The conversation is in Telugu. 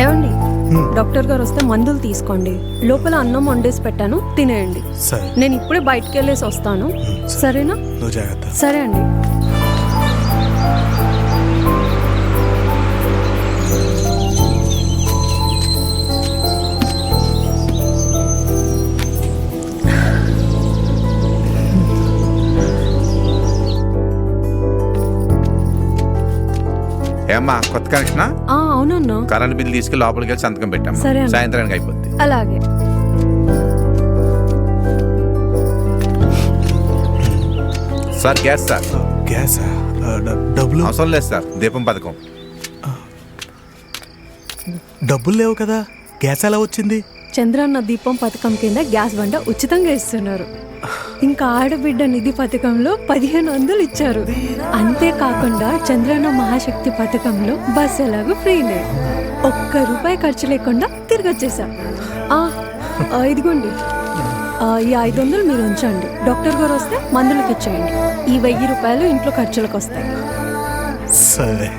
ఏమండి, డాక్టర్ గారు వస్తే మందులు తీసుకోండి. లోపల అన్నం వండేసి పెట్టాను, తినేయండి. సరే. నేను ఇప్పుడే బయటకు వెళ్ళేసి వస్తాను. సరేనా? నువ్వు జాగ్రత్త. సరే అండి. ఏమ్మా కొత్త కనెక్షనా? అవునన్నా. కరెంట్ బిల్ తీసుకెళ్ళి లోపలికి వెళ్ళి సంతకం పెట్టాము. సరే అన్న. సాయంత్రానికి అయిపోద్ది. అలాగే. Sir gas sir. గ్యాసా? డబ్బులు అవసరం లేదు సార్, దీపం పథకం. డబ్బులు లేవు కదా, గ్యాస్ ఎలా వచ్చింది? చంద్రన్న దీపం పథకం కింద గ్యాస్ బండ ఉచితంగా ఇస్తున్నారు. ఇంకా ఆడబిడ్డ నిధి పథకంలో 1500 ఇచ్చారు. అంతేకాకుండా చంద్రన్న మహాశక్తి పథకంలో బస్ ఎలాగో ఫ్రీనే. ₹1 ఖర్చు లేకుండా తిరిగి వచ్చేసా. ఇదిగోండి, ఈ 500 మీరు ఉంచండి. డాక్టర్ గారు వస్తే మందులకు ఇచ్చేయండి. ఈ ₹1000 ఇంట్లో ఖర్చులకు వస్తాయి. సరే.